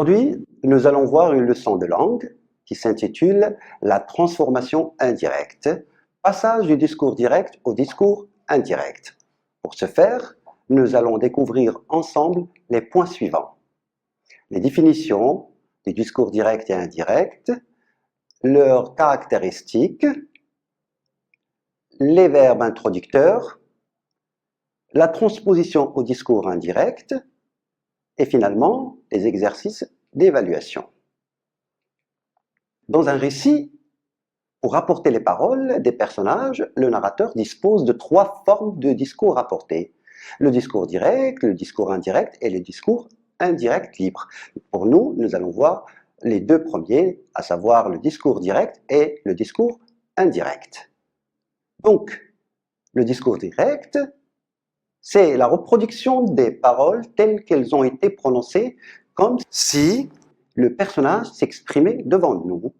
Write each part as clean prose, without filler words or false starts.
Aujourd'hui, nous allons voir une leçon de langue qui s'intitule « La transformation indirecte », passage du discours direct au discours indirect. Pour ce faire, nous allons découvrir ensemble les points suivants. Les définitions des discours directs et indirects, leurs caractéristiques, les verbes introducteurs, la transposition au discours indirect et finalement les exercices d'évaluation. Dans un récit, pour rapporter les paroles des personnages, le narrateur dispose de 3 formes de discours rapportés. Le discours direct, le discours indirect et le discours indirect libre. Pour nous, nous allons voir les 2 premiers, à savoir le discours direct et le discours indirect. Donc, le discours direct, c'est la reproduction des paroles telles qu'elles ont été prononcées, comme si le personnage s'exprimait devant nous.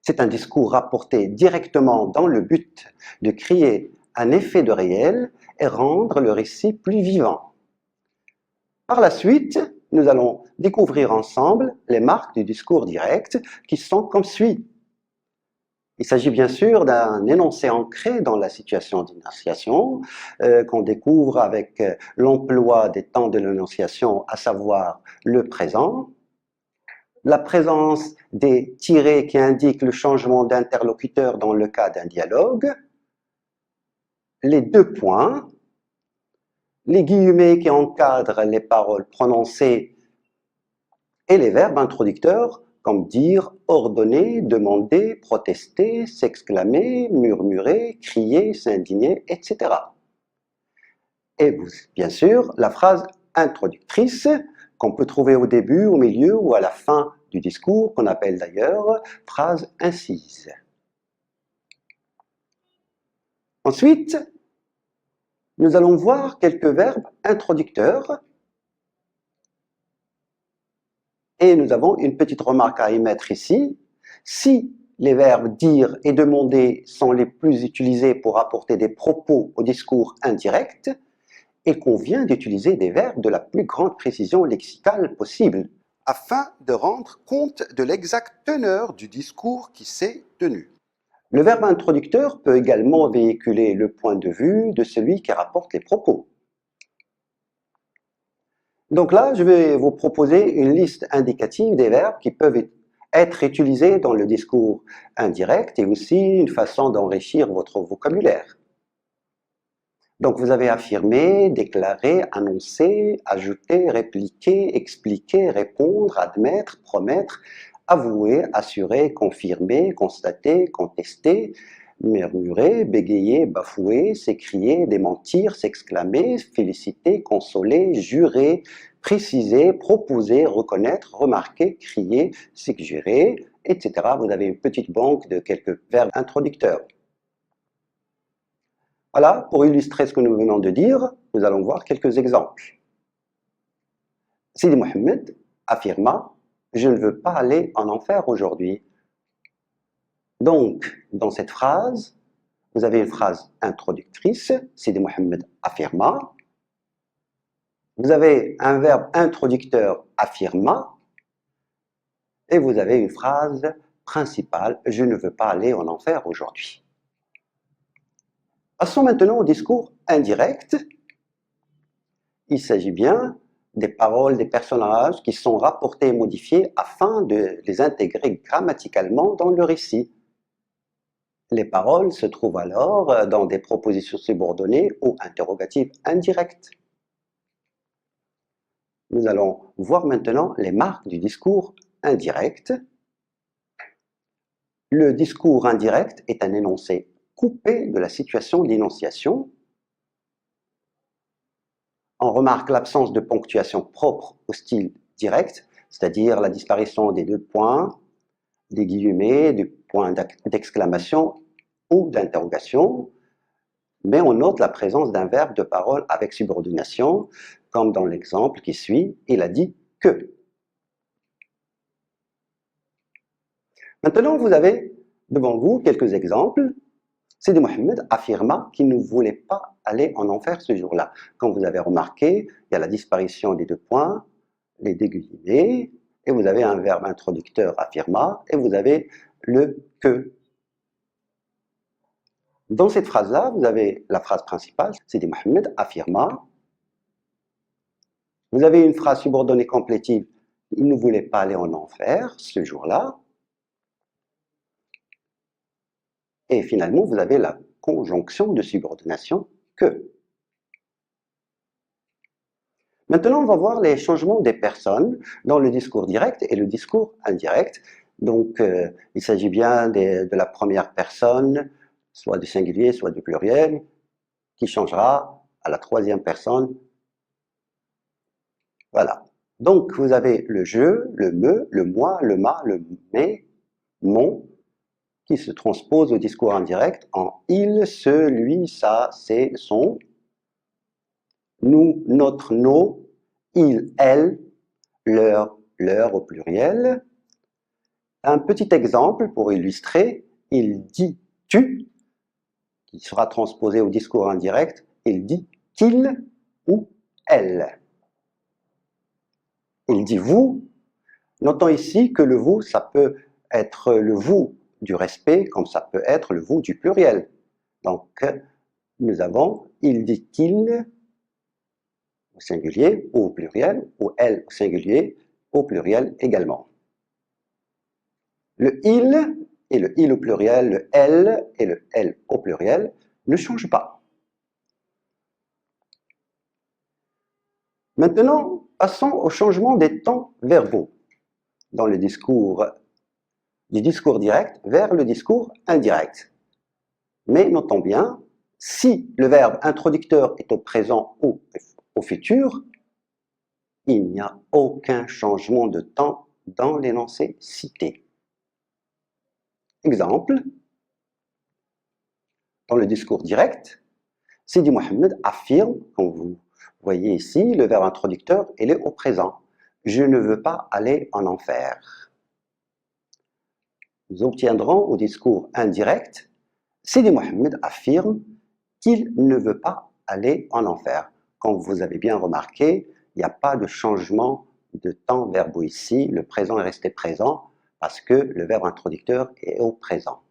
C'est un discours rapporté directement dans le but de créer un effet de réel et rendre le récit plus vivant. Par la suite, nous allons découvrir ensemble les marques du discours direct qui sont comme suit. Il s'agit bien sûr d'un énoncé ancré dans la situation d'énonciation qu'on découvre avec l'emploi des temps de l'énonciation, à savoir le présent, la présence des tirets qui indiquent le changement d'interlocuteur dans le cas d'un dialogue, les 2 points, les guillemets qui encadrent les paroles prononcées et les verbes introducteurs comme dire, ordonner, demander, protester, s'exclamer, murmurer, crier, s'indigner, etc. Et bien sûr, la phrase introductrice qu'on peut trouver au début, au milieu ou à la fin du discours, qu'on appelle d'ailleurs phrase incise. Ensuite, nous allons voir quelques verbes introducteurs. Et nous avons une petite remarque à émettre ici. Si les verbes dire et demander sont les plus utilisés pour apporter des propos au discours indirect, il convient d'utiliser des verbes de la plus grande précision lexicale possible, afin de rendre compte de l'exacte teneur du discours qui s'est tenu. Le verbe introducteur peut également véhiculer le point de vue de celui qui rapporte les propos. Donc là, je vais vous proposer une liste indicative des verbes qui peuvent être utilisés dans le discours indirect et aussi une façon d'enrichir votre vocabulaire. Donc vous avez affirmé, déclaré, annoncé, ajouté, répliqué, expliqué, répondre, admettre, promettre, avouer, assurer, confirmer, constater, contester, murmurer, bégayer, bafouer, s'écrier, démentir, s'exclamer, féliciter, consoler, jurer, préciser, proposer, reconnaître, remarquer, crier, suggérer, etc. Vous avez une petite banque de quelques verbes introducteurs. Voilà, pour illustrer ce que nous venons de dire, nous allons voir quelques exemples. Sidi Mohammed affirma « Je ne veux pas aller en enfer aujourd'hui ». Donc, dans cette phrase, vous avez une phrase introductrice, Sidi Mohammed affirma. Vous avez un verbe introducteur, affirma. Et vous avez une phrase principale, je ne veux pas aller en enfer aujourd'hui. Passons maintenant au discours indirect. Il s'agit bien des paroles des personnages qui sont rapportées et modifiées afin de les intégrer grammaticalement dans le récit. Les paroles se trouvent alors dans des propositions subordonnées ou interrogatives indirectes. Nous allons voir maintenant les marques du discours indirect. Le discours indirect est un énoncé coupé de la situation d'énonciation. On remarque l'absence de ponctuation propre au style direct, c'est-à-dire la disparition des 2 points, des guillemets, du point d'exclamation ou d'interrogation, mais on note la présence d'un verbe de parole avec subordination, comme dans l'exemple qui suit, il a dit que. Maintenant, vous avez devant vous quelques exemples. Sidi Mohammed affirma qu'il ne voulait pas aller en enfer ce jour-là. Comme vous avez remarqué, il y a la disparition des 2 points, les 2 guillemets, et vous avez un verbe introducteur affirma, et vous avez le que. Dans cette phrase-là, vous avez la phrase principale, Sidi Mohamed affirma. Vous avez une phrase subordonnée complétive, il ne voulait pas aller en enfer ce jour-là. Et finalement, vous avez la conjonction de subordination que. Maintenant, on va voir les changements des personnes dans le discours direct et le discours indirect. Donc, il s'agit bien de la première personne, soit du singulier, soit du pluriel, qui changera à la troisième personne. Voilà. Donc, vous avez le je, le me, le moi, le ma, le mais, mon, qui se transpose au discours indirect en il, ce, lui, ça, c'est, son, nous, notre, nos, il, elle, leur au pluriel. Un petit exemple pour illustrer, il dit tu, qui sera transposé au discours indirect, il dit qu'il ou elle. Il dit vous. Notons ici que le vous, ça peut être le vous du respect, comme ça peut être le vous du pluriel. Donc, nous avons il dit qu'il au singulier ou au pluriel, ou elle au singulier, au pluriel également. Le il et le il au pluriel, le elle et le elle au pluriel ne changent pas. Maintenant, passons au changement des temps verbaux dans le discours, du discours direct vers le discours indirect. Mais notons bien, si le verbe introducteur est au présent ou au futur, il n'y a aucun changement de temps dans l'énoncé cité. Exemple, dans le discours direct, Sidi Mohamed affirme, comme vous voyez ici, le verbe introducteur, il est au présent. Je ne veux pas aller en enfer. Nous obtiendrons au discours indirect, Sidi Mohamed affirme qu'il ne veut pas aller en enfer. Comme vous avez bien remarqué, il n'y a pas de changement de temps verbaux ici. Le présent est resté présent parce que le verbe introducteur est au présent.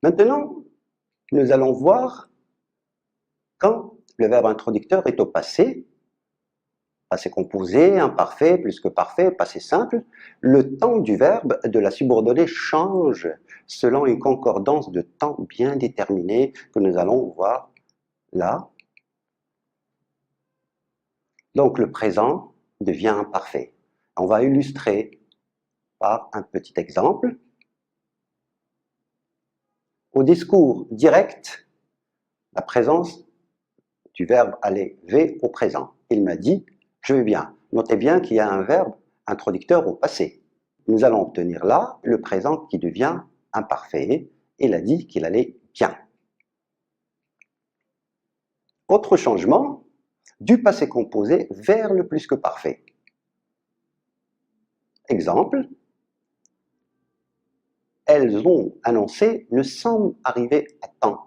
Maintenant, nous allons voir quand le verbe introducteur est au passé, passé composé, imparfait, plus que parfait, passé simple, le temps du verbe de la subordonnée change selon une concordance de temps bien déterminée que nous allons voir là. Donc le présent devient imparfait. On va illustrer par un petit exemple. Au discours direct, la présence du verbe aller V au présent. Il m'a dit « je vais bien ». Notez bien qu'il y a un verbe introducteur au passé. Nous allons obtenir là le présent qui devient imparfait. Il a dit qu'il allait bien. Autre changement, du passé composé vers le plus que parfait. Exemple, elles ont annoncé « nous sommes arrivés à temps ».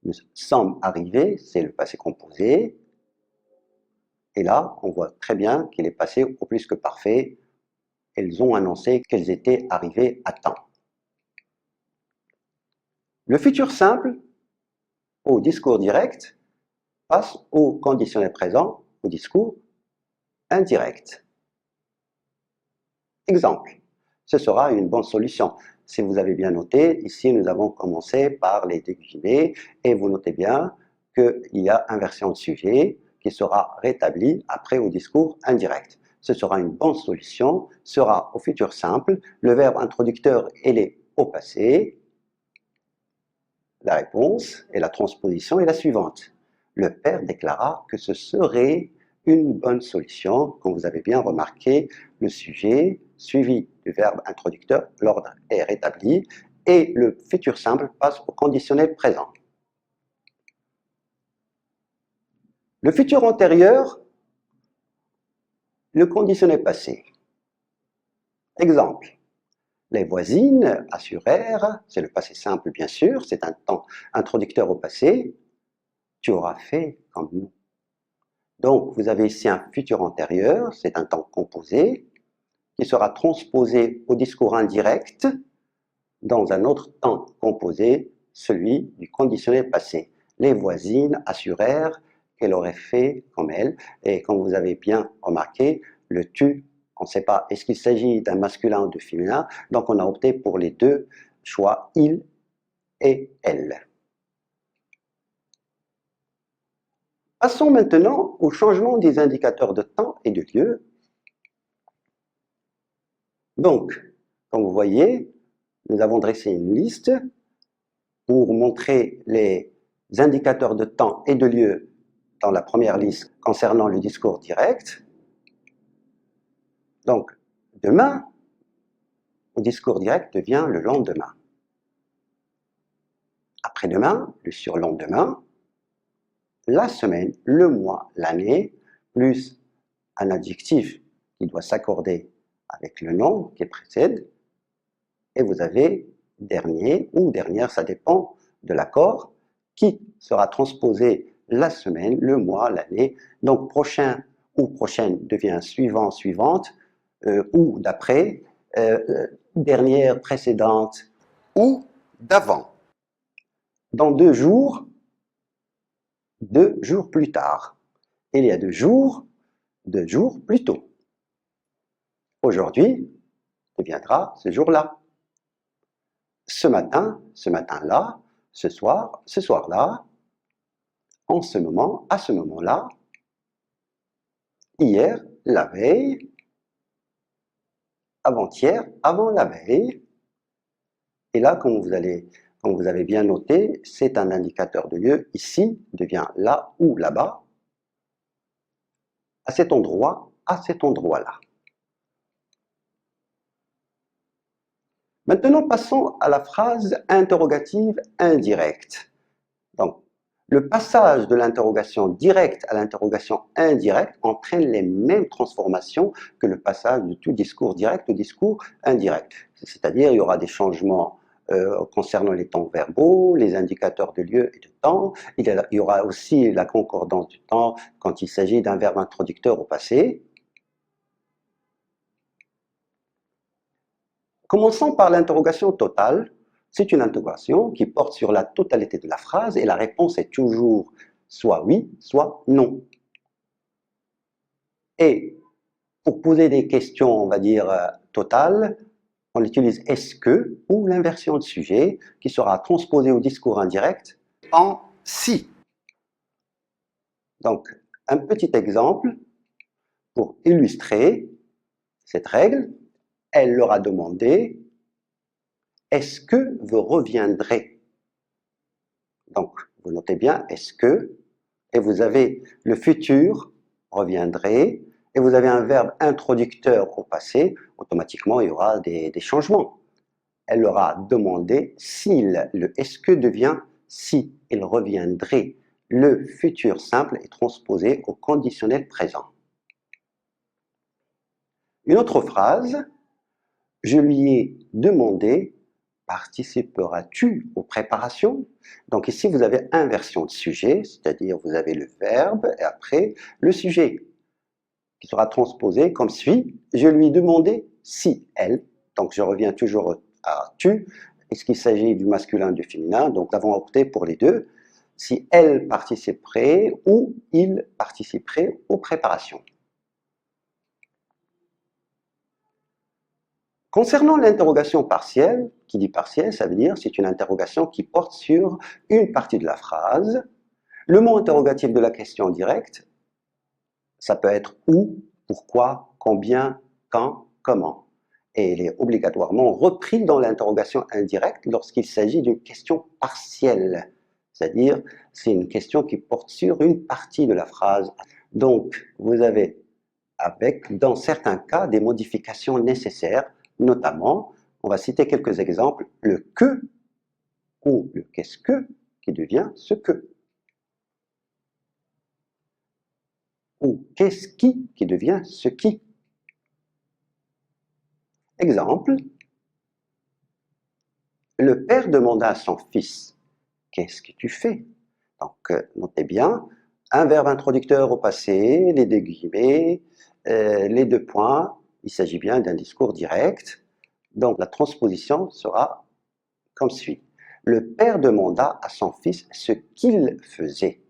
Nous sommes arrivés, c'est le passé composé. Et là, on voit très bien qu'il est passé au plus que parfait. Elles ont annoncé qu'elles étaient arrivées à temps. Le futur simple, au discours direct, passe au conditionnel présent, au discours indirect. Exemple, ce sera une bonne solution. Si vous avez bien noté, ici nous avons commencé par les guillemets et vous notez bien qu'il y a inversion de sujet qui sera rétablie après au discours indirect. Ce sera une bonne solution, sera au futur simple, le verbe introducteur il est au passé. La réponse et la transposition est la suivante. Le père déclara que ce serait une bonne solution. Comme vous avez bien remarqué, le sujet suivi du verbe introducteur, l'ordre est rétabli et le futur simple passe au conditionnel présent. Le futur antérieur, le conditionnel passé. Exemple, les voisines assurèrent, c'est le passé simple bien sûr, c'est un temps introducteur au passé, tu auras fait comme nous. Donc, vous avez ici un futur antérieur, c'est un temps composé, qui sera transposé au discours indirect dans un autre temps composé, celui du conditionnel passé. Les voisines assurèrent qu'elle aurait fait comme elle, et comme vous avez bien remarqué, le tu, on ne sait pas, est-ce qu'il s'agit d'un masculin ou de féminin, donc on a opté pour les deux choix, il et elle. Passons maintenant au changement des indicateurs de temps et de lieu. Donc, comme vous voyez, nous avons dressé une liste pour montrer les indicateurs de temps et de lieu dans la première liste concernant le discours direct. Donc, demain, le discours direct devient le lendemain. Après-demain, le surlendemain, la semaine, le mois, l'année, plus un adjectif qui doit s'accorder avec le nom qui précède, et vous avez dernier ou dernière, ça dépend de l'accord, qui sera transposé la semaine, le mois, l'année. Donc prochain ou prochaine devient suivant, suivante, ou d'après, dernière, précédente, ou d'avant. Dans 2 jours plus tard. Il y a 2 jours plus tôt. Aujourd'hui deviendra ce jour-là. Ce matin-là, ce soir-là, en ce moment, à ce moment-là, hier, la veille, avant-hier, avant la veille. Et là, comme vous avez bien noté, c'est un indicateur de lieu. Ici devient là ou là-bas, à cet endroit, à cet endroit-là. Maintenant, passons à la phrase interrogative indirecte. Donc, le passage de l'interrogation directe à l'interrogation indirecte entraîne les mêmes transformations que le passage de tout discours direct au discours indirect. C'est-à-dire, il y aura des changements concernant les temps verbaux, les indicateurs de lieu et de temps. Il y aura aussi la concordance du temps quand il s'agit d'un verbe introducteur au passé. Commençons par l'interrogation totale. C'est une interrogation qui porte sur la totalité de la phrase et la réponse est toujours soit oui, soit non. Et pour poser des questions, on va dire, totales, on utilise est-ce que ou l'inversion de sujet qui sera transposée au discours indirect en si. Donc, un petit exemple pour illustrer cette règle. Elle leur a demandé est-ce que vous reviendrez? Donc, vous notez bien est-ce que, et vous avez le futur reviendrait, et vous avez un verbe introducteur au passé, automatiquement il y aura des changements. Elle leur a demandé s'il, le est-ce que devient si, il reviendrait. Le futur simple est transposé au conditionnel présent. Une autre phrase, je lui ai demandé, participeras-tu aux préparations? Donc ici vous avez inversion de sujet, c'est-à-dire vous avez le verbe et après le sujet qui sera transposé comme suit, je lui ai demandé si elle, donc je reviens toujours à tu, est-ce qu'il s'agit du masculin ou du féminin, donc nous avons opté pour les deux, si elle participerait ou il participerait aux préparations. Concernant l'interrogation partielle, qui dit partielle, ça veut dire c'est une interrogation qui porte sur une partie de la phrase. Le mot interrogatif de la question directe, ça peut être où, pourquoi, combien, quand, comment. Et il est obligatoirement repris dans l'interrogation indirecte lorsqu'il s'agit d'une question partielle. C'est-à-dire, c'est une question qui porte sur une partie de la phrase. Donc, vous avez, dans certains cas, des modifications nécessaires, notamment, on va citer quelques exemples, le que ou le qu'est-ce que qui devient ce que. Ou qu'est-ce qui devient ce qui. Exemple, le père demanda à son fils, qu'est-ce que tu fais? Donc, notez bien, un verbe introducteur au passé, les deux guillemets, les deux points. Il s'agit bien d'un discours direct. Donc la transposition sera comme suit. Le père demanda à son fils ce qu'il faisait.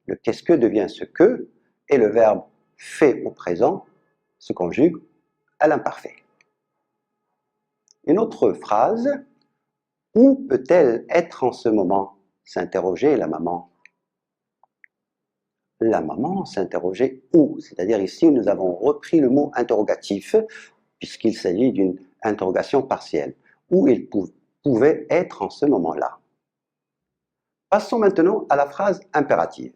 Le qu'est-ce que devient ce que, et le verbe fait au présent se conjugue à l'imparfait. Une autre phrase, où peut-elle être en ce moment? S'interrogeait la maman. La maman s'interrogeait où? C'est-à-dire ici nous avons repris le mot interrogatif puisqu'il s'agit d'une interrogation partielle. Où il pouvait être en ce moment-là. Passons maintenant à la phrase impérative.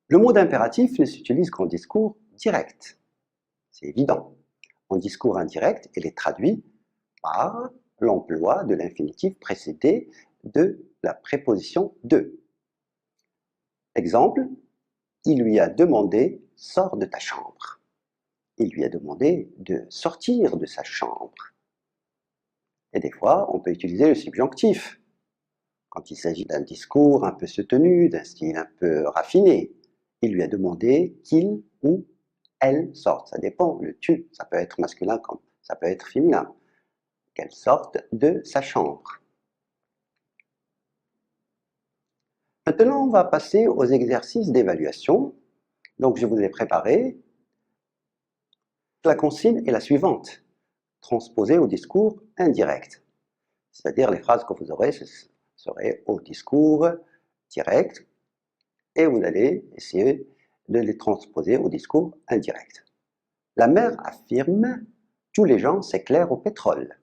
Le mot d'impératif ne s'utilise qu'en discours direct. C'est évident. En discours indirect, il est traduit par l'emploi de l'infinitif précédé de la préposition de. Exemple, il lui a demandé « sors de ta chambre ». Il lui a demandé de sortir de sa chambre. Et des fois, on peut utiliser le subjonctif quand il s'agit d'un discours un peu soutenu, d'un style un peu raffiné. Il lui a demandé qu'il ou elle sorte. Ça dépend, le tu, ça peut être masculin comme ça peut être féminin. Qu'elle sorte de sa chambre. Maintenant, on va passer aux exercices d'évaluation. Donc, je vous ai préparé. La consigne est la suivante. Transposée au discours indirect. C'est-à-dire, les phrases que vous aurez seraient au discours direct et vous allez essayer de les transposer au discours indirect. La mère affirme « tous les gens s'éclairent au pétrole ».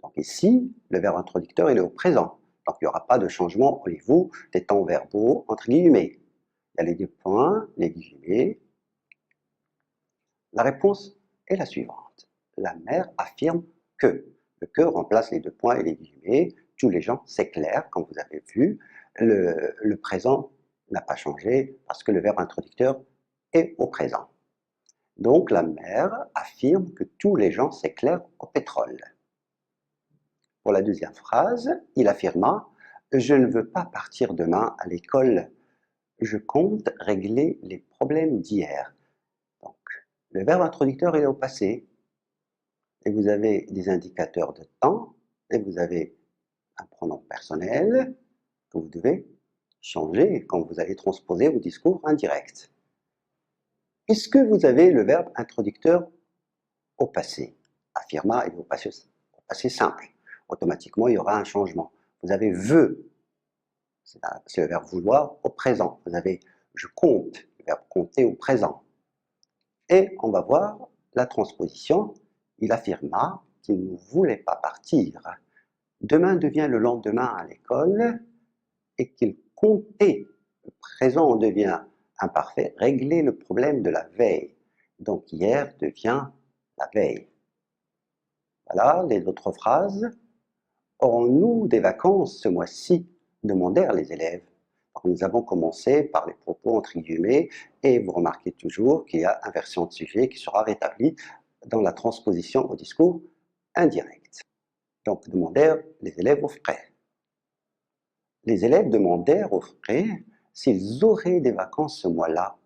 Donc ici, le verbe introducteur il est au présent. Donc il n'y aura pas de changement au niveau des temps verbaux entre guillemets. Il y a les deux points, les guillemets. La réponse est la suivante. La mère affirme que. Le que remplace les deux points et les guillemets. Tous les gens s'éclairent, comme vous avez vu. Le présent n'a pas changé parce que le verbe introducteur est au présent. Donc la mère affirme que tous les gens s'éclairent au pétrole. Pour la deuxième phrase, il affirma « Je ne veux pas partir demain à l'école, je compte régler les problèmes d'hier ». Donc, le verbe introducteur est au passé, et vous avez des indicateurs de temps, et vous avez un pronom personnel que vous devez changer quand vous allez transposer au discours indirect. Puisque vous avez le verbe introducteur au passé, affirma est au passé simple, automatiquement il y aura un changement. Vous avez veut, c'est le verbe vouloir au présent. Vous avez je compte, le verbe compter au présent. Et on va voir la transposition. Il affirma qu'il ne voulait pas partir. Demain devient le lendemain à l'école et qu'il comptait, le présent devient imparfait, régler le problème de la veille. Donc hier devient la veille. Voilà les autres phrases. Aurons-nous des vacances ce mois-ci? Demandèrent les élèves. Alors, nous avons commencé par les propos entre guillemets et vous remarquez toujours qu'il y a inversion de sujet qui sera rétablie dans la transposition au discours indirect. Donc demandèrent les élèves au frais. Les élèves demandèrent au frais s'ils auraient des vacances ce mois-là.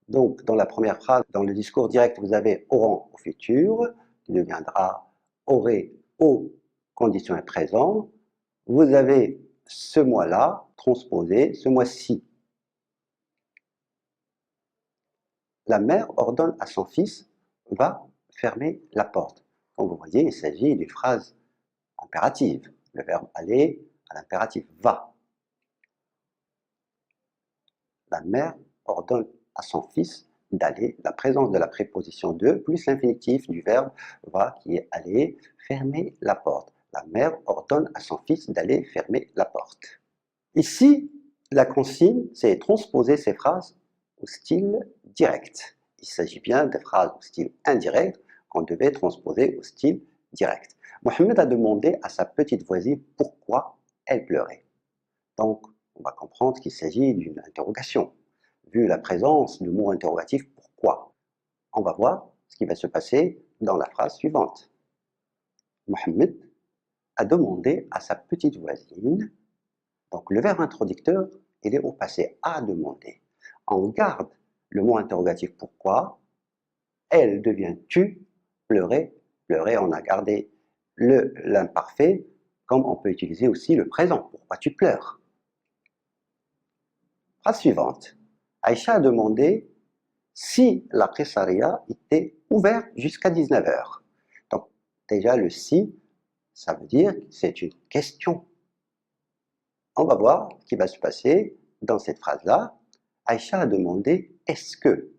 Donc dans la première phrase, dans le discours direct, vous avez auront au futur, qui deviendra aurait au conditionnel présent. Vous avez ce mois-là transposé, ce mois-ci. La mère ordonne à son fils, va fermer la porte. Comme vous voyez, il s'agit d'une phrase impérative. Le verbe aller à l'impératif va. La mère ordonne à son fils d'aller, la présence de la préposition de plus l'infinitif du verbe va qui est aller, fermer la porte. La mère ordonne à son fils d'aller fermer la porte. Ici, la consigne, c'est transposer ces phrases au style direct. Il s'agit bien de phrases au style indirect qu'on devait transposer au style direct. Mohamed a demandé à sa petite voisine pourquoi elle pleurait. Donc, on va comprendre qu'il s'agit d'une interrogation. Vu la présence du mot interrogatif « pourquoi », on va voir ce qui va se passer dans la phrase suivante. Mohamed a demandé à sa petite voisine Donc le verbe introducteur, il est au passé, a demandé. On garde le mot interrogatif pourquoi. Elle devient tu, pleurer, pleurer, on a gardé l'imparfait, comme on peut utiliser aussi le présent. Pourquoi tu pleures? Phrase suivante. Aïcha a demandé si la Qessaria était ouverte jusqu'à 19 heures. Donc déjà le si, ça veut dire que c'est une question. On va voir ce qui va se passer dans cette phrase-là. Aïcha a demandé est-ce que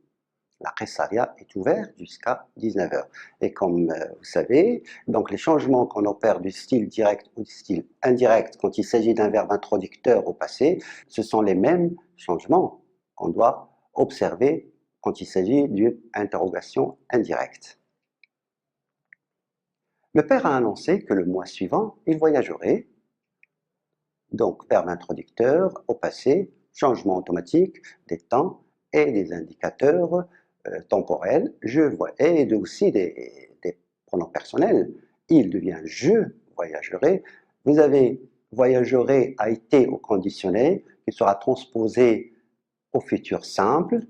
la Qessaria est ouverte jusqu'à 19 heures. Et comme vous savez, donc les changements qu'on opère du style direct ou du style indirect quand il s'agit d'un verbe introducteur au passé, ce sont les mêmes changements qu'on doit observer quand il s'agit d'une interrogation indirecte. Le père a annoncé que le mois suivant, il voyagerait. Donc, verbe introducteur au passé, changement automatique des temps et des indicateurs temporels. Je vois, et aussi des pronoms personnels. Il devient je voyagerai. Vous avez voyagerai a été au conditionnel qui sera transposé au futur simple.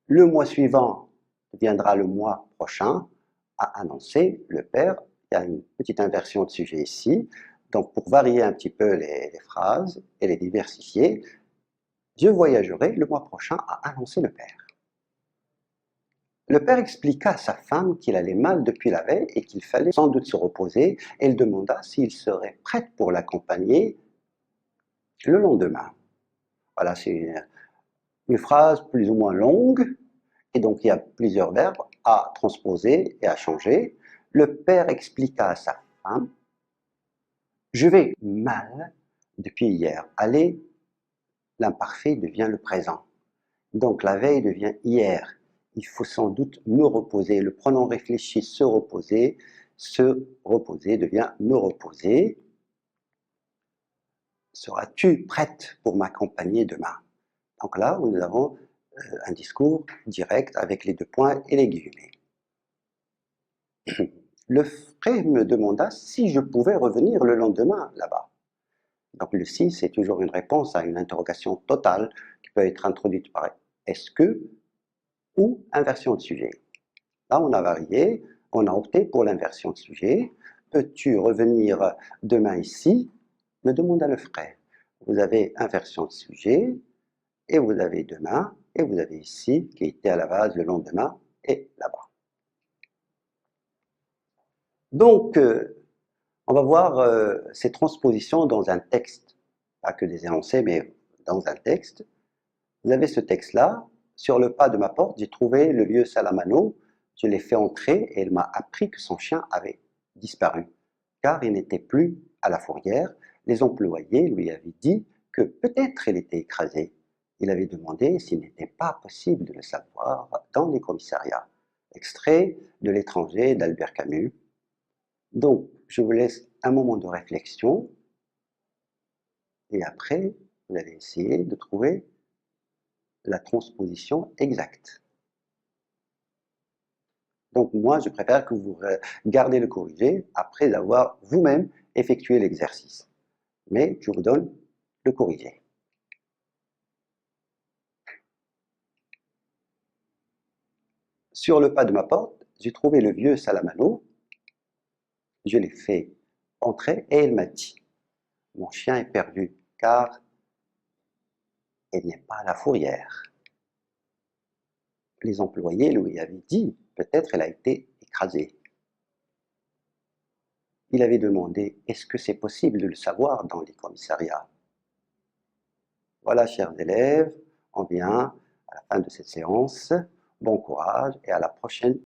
Le mois suivant deviendra le mois prochain, a annoncé le père. Il y a une petite inversion de sujet ici. Donc, pour varier un petit peu les phrases et les diversifier, je voyagerai le mois prochain, a annoncé le père. Le père expliqua à sa femme qu'il allait mal depuis la veille et qu'il fallait sans doute se reposer. Elle demanda s'il serait prête pour l'accompagner le lendemain. Voilà, c'est une phrase plus ou moins longue, et donc il y a plusieurs verbes à transposer et à changer. Le père expliqua à sa femme je vais mal depuis hier. Aller, l'imparfait devient le présent. Donc la veille devient hier. Il faut sans doute me reposer. Le pronom réfléchi, se reposer devient me reposer. Seras-tu prête pour m'accompagner demain? Donc là, nous avons un discours direct avec les deux points et les guillemets. Le frère me demanda si je pouvais revenir le lendemain là-bas. Donc le si, c'est toujours une réponse à une interrogation totale qui peut être introduite par est-ce que ou inversion de sujet. Là, on a varié, on a opté pour l'inversion de sujet. Peux-tu revenir demain ici? Me demanda le frère. Vous avez inversion de sujet, et vous avez demain, et vous avez ici, qui était à la base le lendemain, et là-bas. Donc, on va voir ces transpositions dans un texte, pas que des énoncés, mais dans un texte. Vous avez ce texte-là, sur le pas de ma porte, j'ai trouvé le vieux Salamano, je l'ai fait entrer et il m'a appris que son chien avait disparu, car il n'était plus à la fourrière. Les employés lui avaient dit que peut-être il était écrasé. Il avait demandé s'il n'était pas possible de le savoir dans les commissariats. Extrait de L'étranger d'Albert Camus. Donc, je vous laisse un moment de réflexion et après, vous allez essayer de trouver la transposition exacte. Donc moi, je préfère que vous gardez le corrigé après avoir vous-même effectué l'exercice. Mais je vous donne le corrigé. Sur le pas de ma porte, j'ai trouvé le vieux Salamano. Je l'ai fait entrer et il m'a dit « Mon chien est perdu car il n'est pas à la fourrière. » Les employés lui avaient dit « Peut-être elle a été écrasée. » Il avait demandé « Est-ce que c'est possible de le savoir dans les commissariats ?» Voilà, chers élèves, on vient à la fin de cette séance. Bon courage et à la prochaine